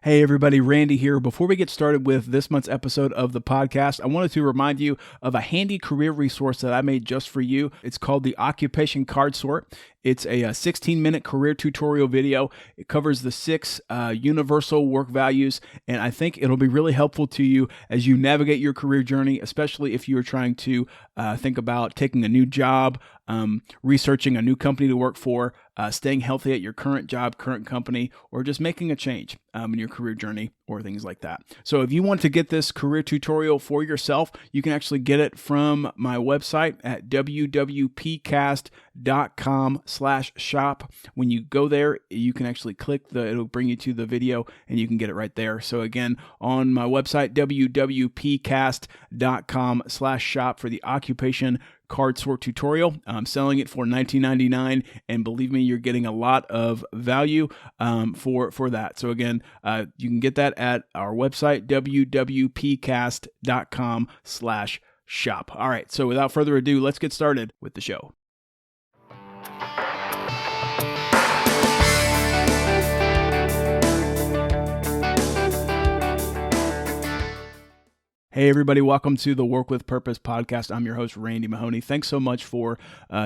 Hey everybody, Randy here. Before we get started with this month's episode of the podcast, I wanted to remind you of a handy career resource that I made just for you. It's called the Occupation Card Sort. It's a 16-minute career tutorial video. It covers the 6 universal work values, and I think it'll be really helpful to you as you navigate your career journey, especially if you are trying to think about taking a new job, researching a new company to work for, staying healthy at your current job, current company, or just making a change in your career journey or things like that. So if you want to get this career tutorial for yourself, you can actually get it from my website at WWPCast.com/shop. When you go there, you can actually click it'll bring you to the video and you can get it right there. So again, on my website, WWPcast.com/shop for the Occupation Card Sort tutorial. I'm selling it for $19.99, and believe me, you're getting a lot of value for that. So again, you can get that at our website, WWPcast.com/shop. All right, so without further ado, let's get started with the show. Hey everybody, welcome to the Work with Purpose podcast. I'm your host, Randy Mahoney. Thanks so much for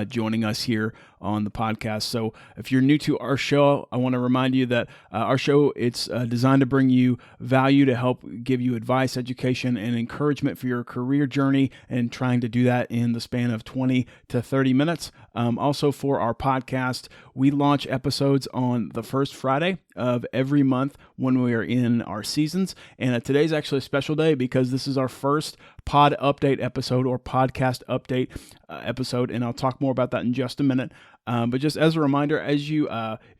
joining us here on the podcast. So if you're new to our show, I want to remind you that our show, it's designed to bring you value, to help give you advice, education, and encouragement for your career journey, and trying to do that in the span of 20 to 30 minutes. Also for our podcast, we launch episodes on the first Friday of every month when we are in our seasons. And today's actually a special day because this is our first pod update episode or podcast update episode, and I'll talk more about that in just a minute. But just as a reminder, if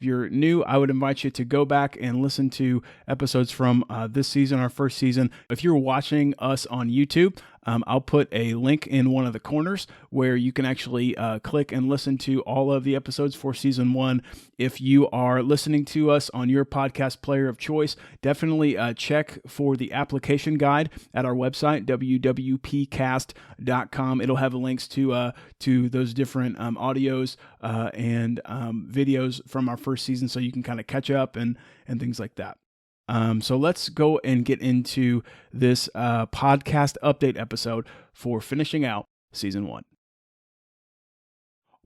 you're new, I would invite you to go back and listen to episodes from this season, our first season. If you're watching us on YouTube, I'll put a link in one of the corners where you can actually click and listen to all of the episodes for season 1. If you are listening to us on your podcast player of choice, definitely check for the application guide at our website, WWPcast.com. It'll have links to those different audios and videos from our first season, so you can kind of catch up and things like that. So let's go and get into this podcast update episode for finishing out season 1.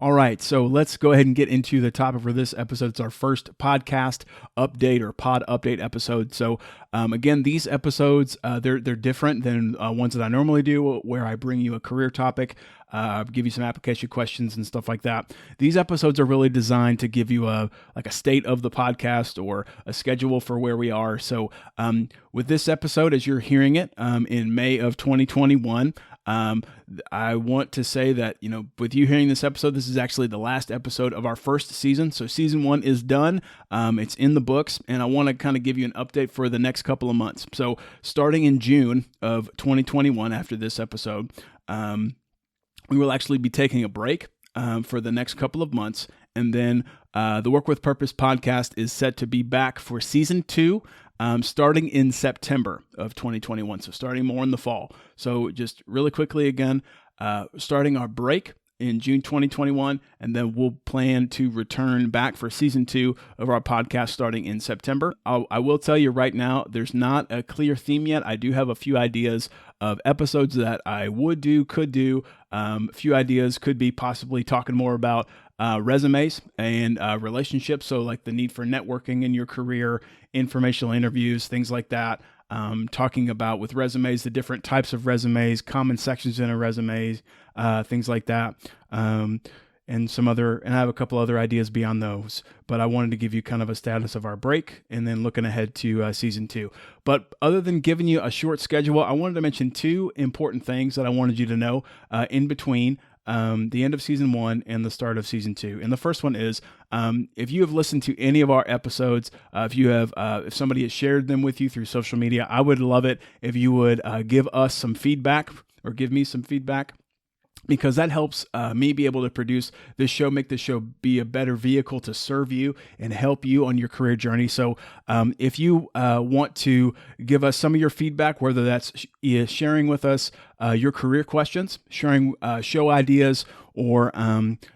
All right, so let's go ahead and get into the topic for this episode. It's our first podcast update or pod update episode. So again, these episodes, they're different than ones that I normally do, where I bring you a career topic, give you some application questions and stuff like that. These episodes are really designed to give you a state of the podcast or a schedule for where we are. So with this episode, as you're hearing it in May of 2021, I want to say that, with you hearing this episode, this is actually the last episode of our first season. So season 1 is done. It's in the books, and I want to kind of give you an update for the next couple of months. So starting in June of 2021, after this episode, we will actually be taking a break for the next couple of months. And then the Work with Purpose podcast is set to be back for season 2, starting in September of 2021. So starting more in the fall. So just really quickly again, starting our break in June 2021, and then we'll plan to return back for season 2 of our podcast starting in September. I will tell you right now, there's not a clear theme yet. I do have a few ideas of episodes that I could do. A few ideas could be possibly talking more about resumes and relationships. So like the need for networking in your career, informational interviews, things like that. Talking about with resumes, the different types of resumes, common sections in a resume, things like that. And I have a couple other ideas beyond those, but I wanted to give you kind of a status of our break and then looking ahead to season 2. But other than giving you a short schedule, I wanted to mention 2 important things that I wanted you to know in between the end of season 1 and the start of season 2. And the first one is, if you have listened to any of our episodes, if somebody has shared them with you through social media, I would love it if you would give us some feedback or give me some feedback. because that helps me be able to produce this show, make this show be a better vehicle to serve you and help you on your career journey. So if you want to give us some of your feedback, whether that's sharing with us your career questions, sharing show ideas, or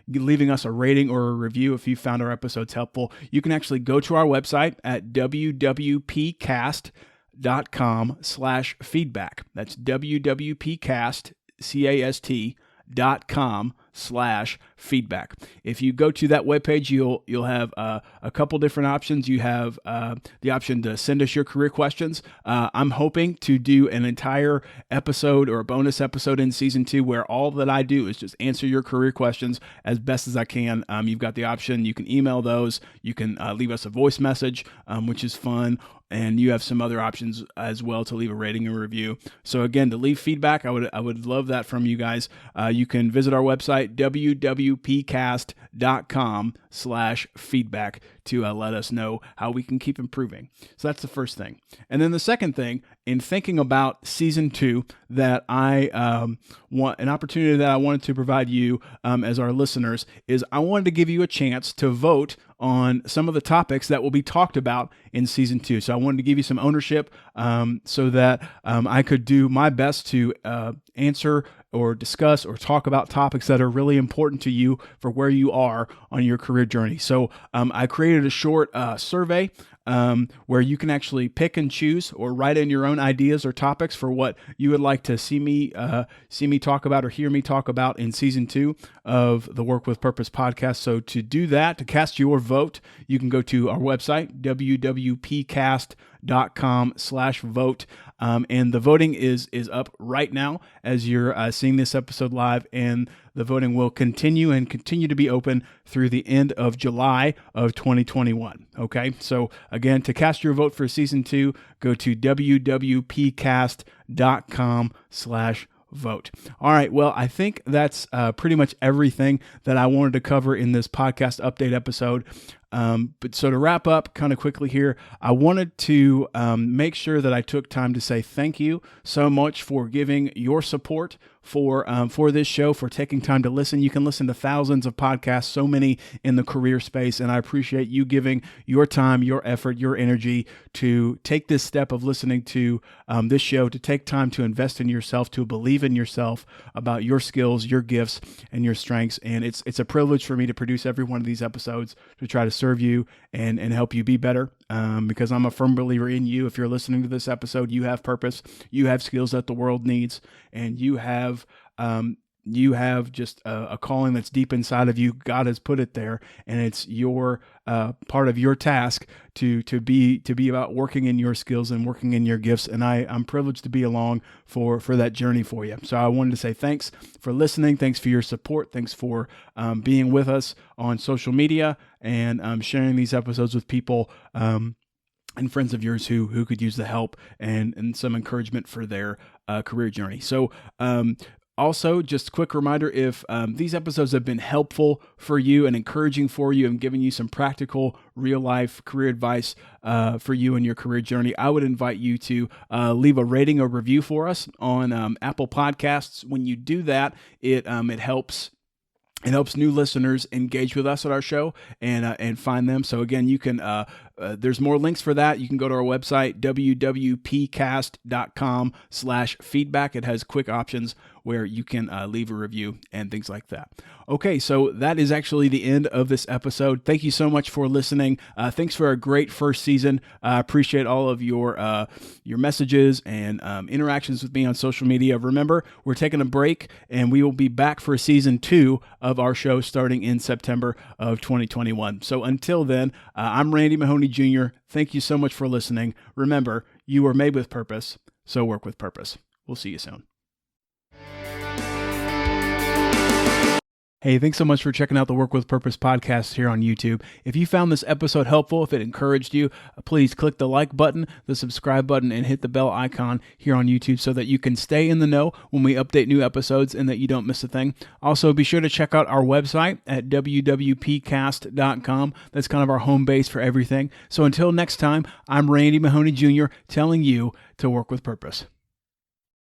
leaving us a rating or a review if you found our episodes helpful, you can actually go to our website at www.pcast.com/feedback. That's www.pcast.com/feedback. If you go to that webpage, you'll have a couple different options. You have the option to send us your career questions. I'm hoping to do an entire episode or a bonus episode in season 2 where all that I do is just answer your career questions as best as I can. You've got the option. You can email those. You can leave us a voice message, which is fun. And you have some other options as well to leave a rating and review. So again, to leave feedback, I would love that from you guys. You can visit our website, www.pcast.com/feedback, to let us know how we can keep improving. So that's the first thing. And then the second thing, in thinking about season 2, that I want an opportunity that I wanted to provide you as our listeners, is I wanted to give you a chance to vote on some of the topics that will be talked about in season 2. So I wanted to give you some ownership so that I could do my best to answer or discuss or talk about topics that are really important to you for where you are on your career journey. So I created a short survey where you can actually pick and choose or write in your own ideas or topics for what you would like to see me talk about or hear me talk about in season 2 of the Work with Purpose podcast. So to do that, to cast your vote, you can go to our website, www.pcast.com/vote. And the voting is up right now as you're seeing this episode live, and the voting will continue to be open through the end of July of 2021. Okay, so again, to cast your vote for season 2, go to www.pcast.com/vote. All right, well, I think that's pretty much everything that I wanted to cover in this podcast update episode. But so to wrap up kind of quickly here, I wanted to make sure that I took time to say thank you so much for giving your support for this show, for taking time to listen. You can listen to thousands of podcasts, so many in the career space, and I appreciate you giving your time, your effort, your energy to take this step of listening to this show, to take time to invest in yourself, to believe in yourself about your skills, your gifts, and your strengths. And it's a privilege for me to produce every one of these episodes to try to serve you and help you be better, because I'm a firm believer in you. If you're listening to this episode, you have purpose, you have skills that the world needs, and you have just a calling that's deep inside of you. God has put it there, and it's your part of your task to be about working in your skills and working in your gifts. And I'm privileged to be along for that journey for you. So I wanted to say thanks for listening. Thanks for your support. Thanks for being with us on social media and sharing these episodes with people and friends of yours who could use the help and some encouragement for their career journey. So also, just a quick reminder, if these episodes have been helpful for you and encouraging for you and giving you some practical, real-life career advice for you in your career journey, I would invite you to leave a rating or review for us on Apple Podcasts. When you do that, it helps. It helps new listeners engage with us at our show and find them. So again, you can there's more links for that. You can go to our website, www.pcast.com/feedback. It has quick options where you can leave a review and things like that. Okay, so that is actually the end of this episode. Thank you so much for listening. Thanks for a great first season. I appreciate all of your messages and interactions with me on social media. Remember, we're taking a break, and we will be back for season 2 of our show starting in September of 2021. So until then, I'm Randy Mahoney Jr. Thank you so much for listening. Remember, you were made with purpose, so work with purpose. We'll see you soon. Hey, thanks so much for checking out the Work with Purpose podcast here on YouTube. If you found this episode helpful, if it encouraged you, please click the like button, the subscribe button, and hit the bell icon here on YouTube so that you can stay in the know when we update new episodes and that you don't miss a thing. Also, be sure to check out our website at WWPCast.com. That's kind of our home base for everything. So until next time, I'm Randy Mahoney Jr. telling you to work with purpose.